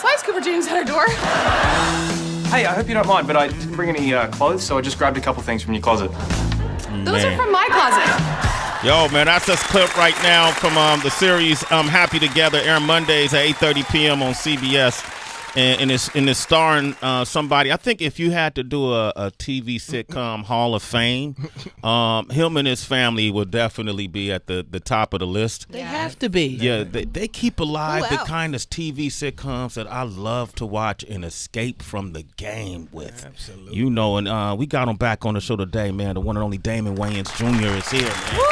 Why is Cooper James at our door? Hey, I hope you don't mind, but I didn't bring any clothes, so I just grabbed a couple things from your closet. Those are from my closet. Yo, man, that's a clip right now from the series Happy Together, airing Mondays at 8:30 p.m. on CBS. And it's starring somebody. I think if you had to do a TV sitcom Hall of Fame, him and his family would definitely be at the top of the list. They have to be. Yeah, they keep alive the kind of TV sitcoms that I love to watch and escape from the game with. Absolutely. You know, and we got him back on the show today, man. The one and only Daman Wayans Jr. is here, man. Woo!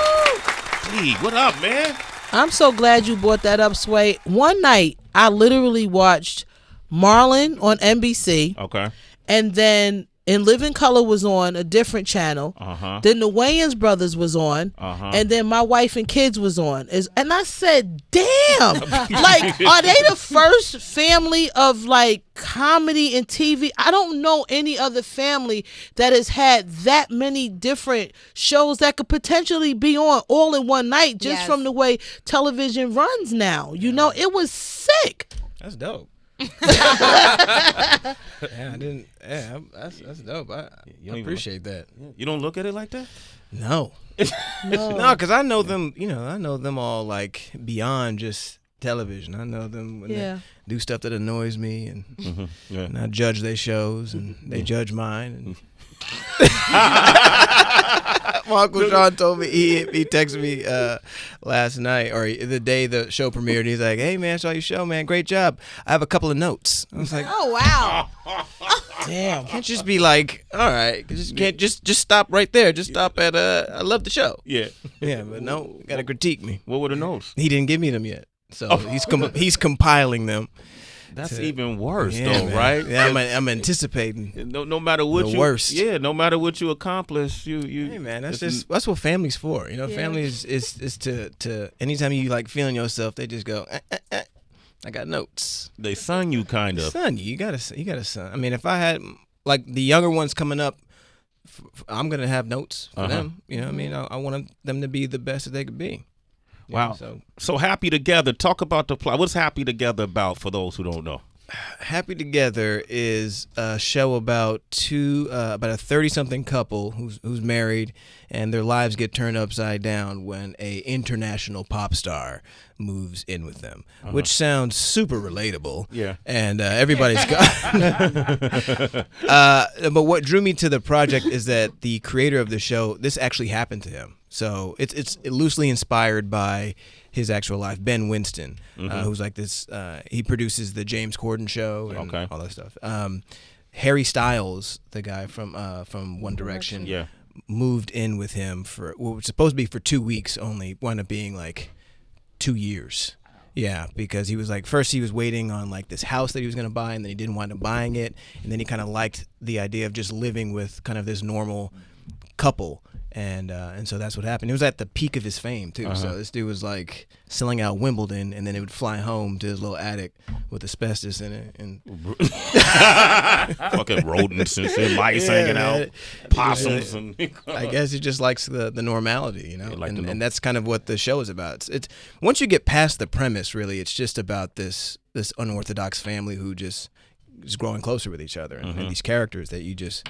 Hey, what up, man? I'm so glad you brought that up, Sway. One night, I literally watched Marlon on NBC. Okay. And then In Living Color was on a different channel. Uh-huh. Then the Wayans brothers was on. Uh-huh. And then My Wife and Kids was on. And I said, damn. Like, are they the first family of, like, comedy and TV? I don't know any other family that has had that many different shows that could potentially be on all in one night just from the way television runs now. You know, it was sick. That's dope. That's dope. I appreciate that. You don't look at it like that? No, no, because I know them. You know, I know them all like beyond just television. I know them when they do stuff that annoys me, and, and I judge their shows, and they judge mine. And my Uncle Sean told me, he texted me last night, or the day the show premiered. He's like, "Hey man, saw your show, man. Great job. I have a couple of notes." I was like, Oh, wow. Damn. can't just be like, all right, can't just stop right there. Just stop at I love the show. Yeah. Yeah, but no, gotta critique me. What were the notes? He didn't give me them yet, so he's compiling them. That's even worse, Yeah, though, man. right? Yeah, I'm anticipating. No matter what The you worst. Yeah, no matter what you accomplish, you. Hey man, that's what family's for. You know, family is to anytime you like feeling yourself, they just go. I got notes. They sung you kind of. Son, you got a son. I mean, if I had like the younger ones coming up, I'm gonna have notes for them. You know what I mean? I want them to be the best that they could be. Wow. Yeah, so Happy Together. Talk about the plot. What's Happy Together about for those who don't know? Happy Together is a show about a 30-something couple who's married, and their lives get turned upside down when a international pop star moves in with them, which sounds super relatable. Yeah. And everybody's got. But what drew me to the project is that the creator of the show, this actually happened to him. So it's loosely inspired by his actual life, Ben Winston, who's like this. He produces the James Corden show and all that stuff. Harry Styles, the guy from One Direction, moved in with him for what was supposed to be for 2 weeks only, wound up being like 2 years. Yeah, because he was like, first he was waiting on like this house that he was going to buy, and then he didn't wind up buying it, and then he kind of liked the idea of just living with kind of this normal couple. And so that's what happened. It was at the peak of his fame too. So this dude was like selling out Wimbledon, and then he would fly home to his little attic with asbestos in it, and fucking rodents and shit, mice hanging out, possums, and I guess he just likes the normality, you know. And that's kind of what the show is about. It's once you get past the premise, really, it's just about this unorthodox family who just is growing closer with each other, and these characters that you just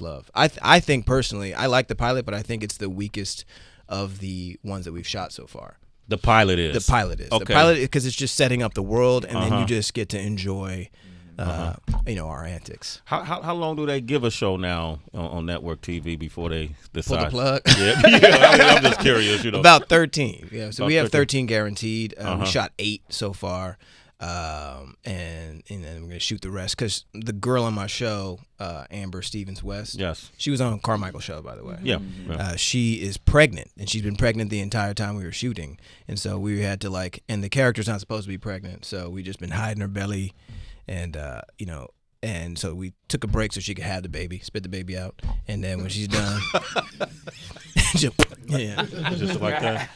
love. I think personally, I like the pilot, but I think it's the weakest of the ones that we've shot so far. The pilot is. The pilot is. Okay. The pilot, because it's just setting up the world, and then you just get to enjoy, our antics. How long do they give a show now on network TV before they decide? Pull the plug. Yeah. I'm just curious. You know, about 13. Yeah, so About we have 13 guaranteed. We shot 8 so far. And then we're gonna shoot the rest, because the girl on my show, Amber Stevens West, she was on Carmichael's show, by the way. She is pregnant, and she's been pregnant the entire time we were shooting, and so we had to and the character's not supposed to be pregnant, so we just been hiding her belly, and and so we took a break so she could have the baby, spit the baby out, and then when she's done, just like that.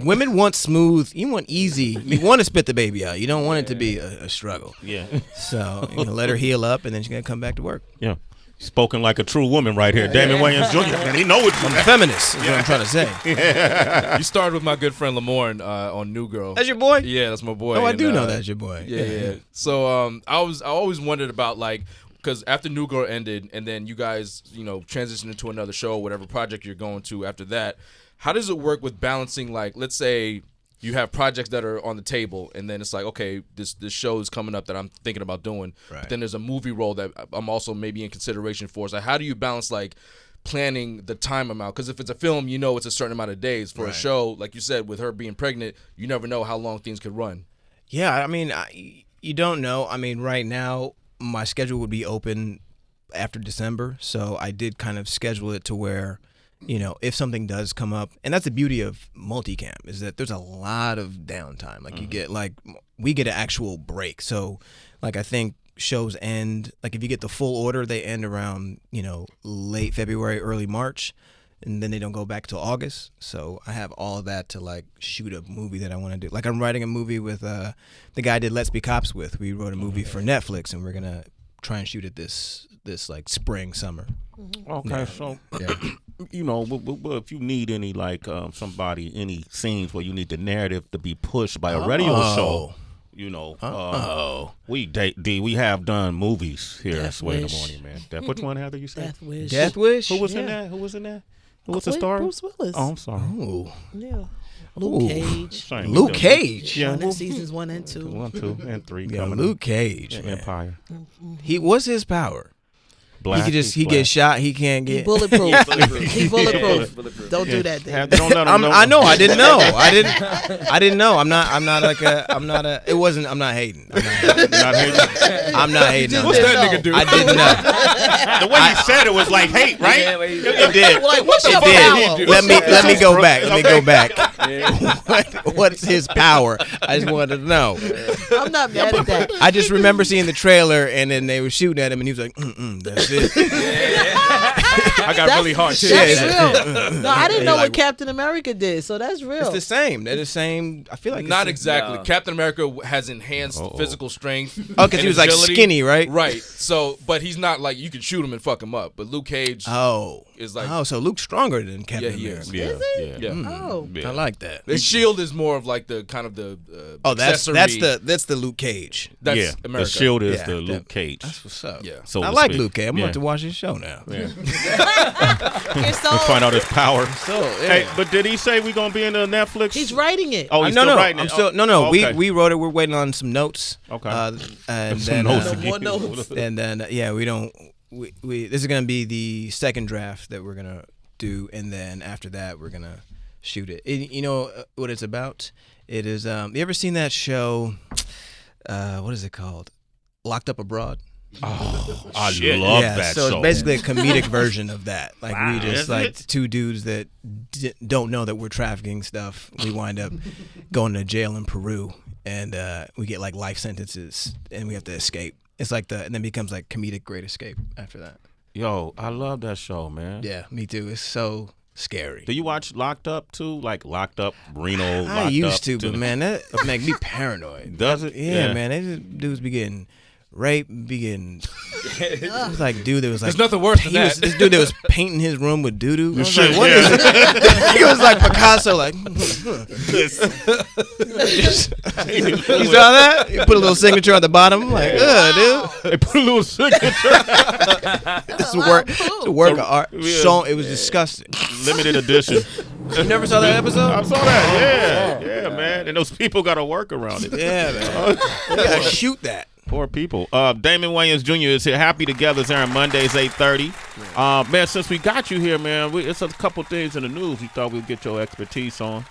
Women want smooth. You want easy. You want to spit the baby out. You don't want it to be a struggle. Yeah. So let her heal up, and then she's gonna come back to work. Yeah. Spoken like a true woman right here. Daman Wayans Jr. Man, he know what I'm a feminist, is what I'm trying to say. You started with my good friend Lamorne on New Girl. That's your boy? Yeah, that's my boy. Oh, I And, do know that's your boy. Yeah. So I always wondered about like, because after New Girl ended, and then you guys, transitioned into another show, whatever project you're going to after that. How does it work with balancing, like, let's say you have projects that are on the table, and then it's like, okay, this show is coming up that I'm thinking about doing, Right. but then there's a movie role that I'm also maybe in consideration for. So how do you balance, like, planning the time amount? Because if it's a film, it's a certain amount of days. For a Right. show, like you said, with her being pregnant, you never know how long things could run. Yeah, I mean, you don't know. I mean, right now, my schedule would be open after December, so I did kind of schedule it to where, if something does come up, and that's the beauty of multicam, is that there's a lot of downtime. Like, we get an actual break. So, like, I think shows end, like, if you get the full order, they end around, late February, early March, and then they don't go back till August. So I have all of that to, like, shoot a movie that I want to do. Like, I'm writing a movie with the guy I did Let's Be Cops with. We wrote a movie for Netflix, and we're going to try and shoot it this like spring, summer. Okay, so if you need any any scenes where you need the narrative to be pushed by a radio show, we have done movies here at Sway in the Morning, man. Which one, Heather? You said Death Wish. Death Wish? Who was in that? Who was the star? Bruce Willis. Oh, I'm sorry. Ooh. Yeah. Luke Cage. Shame. Luke Cage. Yeah, On seasons 1 and 2. 1, 2, and 3. Yeah, coming Luke up. Cage, Yeah, man. Empire. What's his power? Black. He gets shot. He can't He get. bulletproof. He bulletproof. Don't do that thing. Don't let him know. I know. I didn't know. I didn't know. I'm not a. It wasn't. I'm not hating. Not hating. I'm not hating. on What's that. that nigga do? I didn't know. The way he said it was like hate, right? It did. Like, what's your It power? did. Let me go back. Let me go back. What's his power? I just wanted to know. I'm not mad at that. I just remember seeing the trailer, and then they were shooting at him, and he was like, "That's it." I got really hard too. That's real. No, I didn't know what Captain America did, so that's real. It's the same. They're the same. I feel like it's Not the- exactly. Captain America has enhanced physical strength. Oh, because he and was like agility. skinny, right? Right. So, but he's not like you can shoot him and fuck him up. But Luke Cage is like, so Luke's stronger than Captain Yeah, he America. is. Yeah. Oh. Yeah. I like that. the shield is more of like the kind of the That's accessory. that's the Luke Cage. That's Yeah, America. the shield is Yeah, the that- Luke Cage. That's what's up. Yeah. So I to like speak. Luke Cage. I'm Yeah. about to watch his show now. Yeah. You're so Find out his power. So Hey, but did he say we gonna be in the Netflix? He's writing it. Oh, he's no, still no, writing I'm it? still no. Oh, okay. We wrote it. We're waiting on some notes. Okay. And Some then notes No more again. notes. and then we don't. We this is gonna be the second draft that we're gonna do, and then after that we're gonna shoot it. You know what it's about? It is. You ever seen that show? What is it called? Locked Up Abroad. Oh, I love that so show. it's basically a comedic version of that. Like we just Is like it? two dudes that don't know that we're trafficking stuff. We wind up going to jail in Peru, and we get like life sentences, and we have to escape. It's like and then becomes like comedic Great Escape after that. Yo, I love that show, man. Yeah, me too. It's so scary. Do you watch Locked Up too? Like Locked Up, Reno. Locked I used Up, to, but man, that make me paranoid. Does it? Yeah, man. They just, dudes be getting raped, be getting. It was like dude that was like. There's nothing worse than that. This dude that was painting his room with doo doo. Shit, Like, what yeah. is it? He was like Picasso, like. You saw that? He put a little signature on the bottom. I'm like, dude. They put a little signature. It's a work of art. Yeah. So it was disgusting. Limited edition. You never saw that I episode? saw that. Yeah, man. And those people got to work around it. Yeah, man. You gotta shoot that. Poor people. Daman Wayans Jr. is here. Happy Together is airing Mondays, 8:30. Man, since we got you here, man, it's a couple things in the news we thought we'd get your expertise on.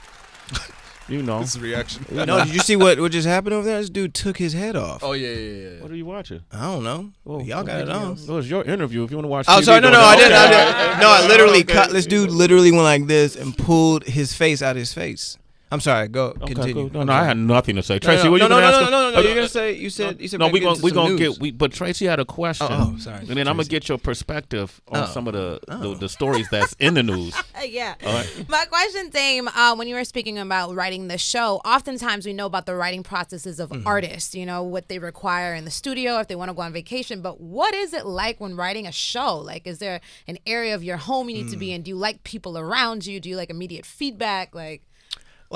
You know. This is a reaction. No, did you see what just happened over there? This dude took his head off. Oh yeah. What are you watching? I don't know. Y'all got it on. It was your interview. If you want to watch Oh, TV, sorry. No, go I ahead. didn't. No, I literally Okay. cut. This dude literally went like this and pulled his face out of his face. I'm sorry. Go Okay, continue. cool. No, I had nothing to say. Tracy, no, what you gonna ask? no. You're gonna say you said No, we gonna get. But Tracy had a question. Oh, sorry. And then I'm gonna get your perspective on some of the stories that's in the news. Yeah. All right. My question, Dame, when you were speaking about writing the show, oftentimes we know about the writing processes of artists, you know, what they require in the studio if they want to go on vacation. But what is it like when writing a show? Like, is there an area of your home you need to be in? Do you like people around you? Do you like immediate feedback? Like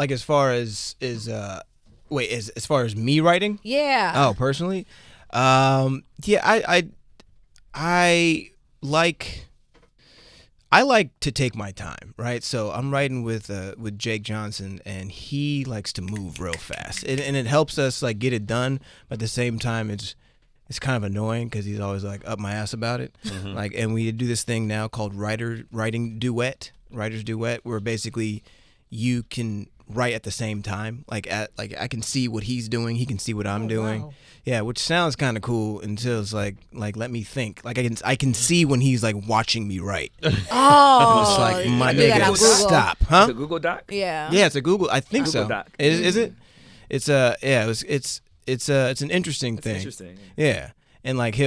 as far as as far as me writing? Yeah. Oh, personally, yeah, I like to take my time, right? So I'm writing with Jake Johnson, and he likes to move real fast, and it helps us like get it done. But at the same time, it's kind of annoying because he's always like up my ass about it. Like, and we do this thing now called writers duet, where basically you can write at the same time. Like I can see what he's doing, he can see what I'm doing. Wow. Yeah, which sounds kind of cool until it's like let me think. Like I can see when he's like watching me write. Oh, it's like my nigga, stop, huh? It's a Google Doc. Yeah. Yeah, it's a Google. I think Google so. Doc. Is it? It's it's an interesting thing. Interesting. Yeah, and like he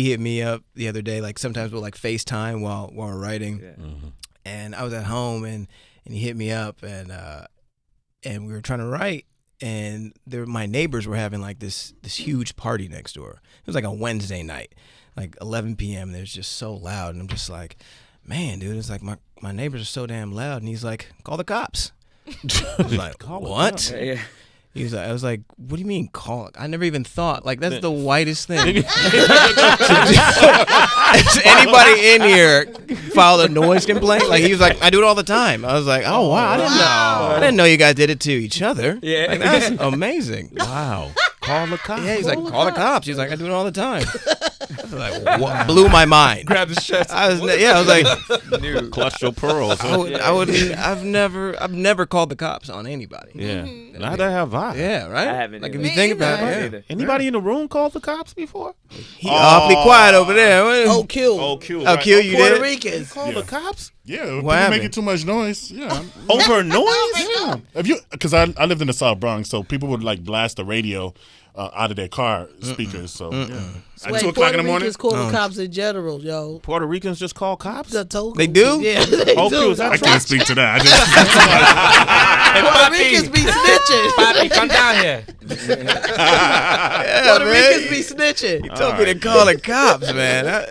hit me up the other day. Like sometimes we'll like FaceTime while we're writing. Yeah. And I was at home and he hit me up and we were trying to write, and my neighbors were having like this huge party next door. It was like a Wednesday night, like 11 p.m. and it was just so loud, and I'm just like, man, dude, it's like my neighbors are so damn loud. And he's like, call the cops. I was like, what? Yeah. I was like, what do you mean call it? I never even thought. Like, that's the whitest thing. Has anybody in here filed a noise complaint? Like, he was like, I do it all the time. I was like, oh, wow. I didn't know you guys did it to each other. Yeah. Like, that's amazing. Wow. Call the cops. Yeah, he's like, call the cops. He's like, I do it all the time. I was like, what? Blew my mind. Grab his chest. I was like, Clutch your pearls. I've never called the cops on anybody. Yeah. Neither have I. Yeah, right? I haven't Like, either. if you think about Me it, either. Anybody in the room called the cops before? he awfully quiet over there. Oh, Q. Oh, Q. Oh, Q, you Puerto did? Ricans. Call the cops? Yeah, if What people happened? making too much noise. Yeah, Over noise? yeah. If you, because I lived in the South Bronx, so people would like blast the radio out of their car speakers. So yeah. At 2 o'clock in the morning. Ricans call the cops in general, yo. Puerto Ricans just call cops? The total- They do? Yeah, they Oh, do. Q, is that I true? can't speak to that. I Puerto Ricans be snitching. Bobby, come down here. Yeah, Puerto man. Ricans be snitching. He told me to call the cops, man.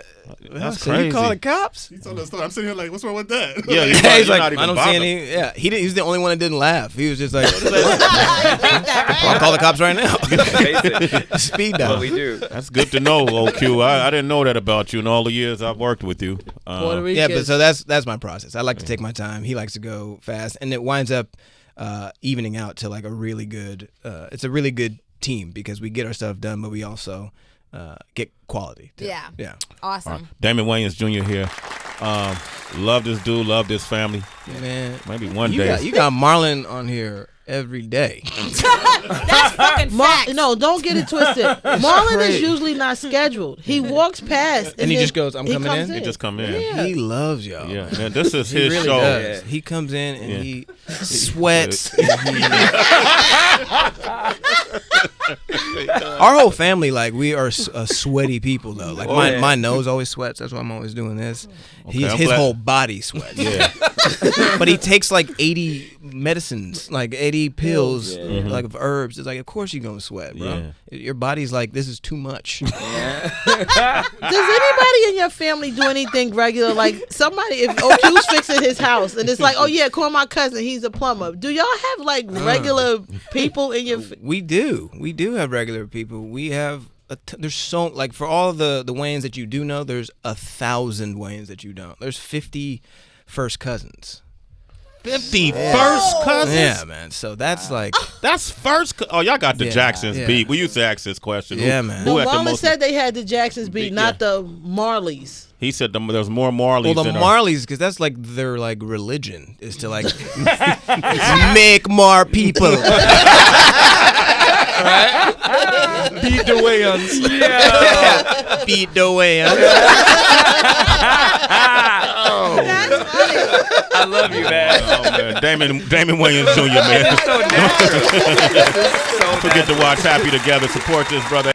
That's So crazy. you call the cops? He told us story. I'm sitting here like, what's wrong with that? Yeah, Yeah, you're he's like, not even I don't bothered. see any. Yeah, he was the only one that didn't laugh. He was just like, I'll call the cops right now. Speed dial. What we do. That's good to know, OQ. I didn't know that about you in all the years I've worked with you. Puerto Ricans. Yeah, but so that's my process. I like to take my time. He likes to go fast, and it winds up evening out to like a really good. It's a really good team because we get our stuff done, but we also get quality too. Yeah. Yeah. Awesome. Damon Wayans Jr. here. Love this dude. Love this family. Man, Maybe one you day. got Marlon on here every day. That's fucking facts. No, don't get it twisted. Marlon is usually not scheduled. He walks past And he then just goes, I'm coming comes in? He just come in. Yeah. He loves y'all. Yeah, man, this is He his really show. does. He comes in and Yeah. he sweats. Our whole family, like, we are sweaty people, though. Like, my nose always sweats. That's why I'm always doing this. I'm His glad- whole body sweats. Yeah. But he takes, like, 80 medicines, like 80 pills, like, of herbs. It's like, of course you're going to sweat, bro. Your body's like, this is too much. Does anybody in your family do anything regular? Like somebody, if OQ's fixing his house and it's like, oh yeah, call my cousin, he's a plumber. Do y'all have like regular people in your? We do have regular people. We have there's so, like, for all the Wayans that you do know, there's 1,000 Wayans that you don't. There's 50 first cousins. 50 first cousins? Yeah, man. So that's like, That's first. Oh, y'all got the Yeah, Jacksons yeah. beat. We used to ask this question. Yeah, man. Who No, had the Marlon most? said they had the Jacksons beat, Yeah. not the Marleys. He said there was more Marleys well, the than Marleys, because that's like their like religion is to like make more people. Beat the Wayans. Beat the way. That's funny. I love you, man. Oh, man. Daman Wayans Jr., man. This is so natural. This is so Don't forget to watch Happy Together. Support this brother.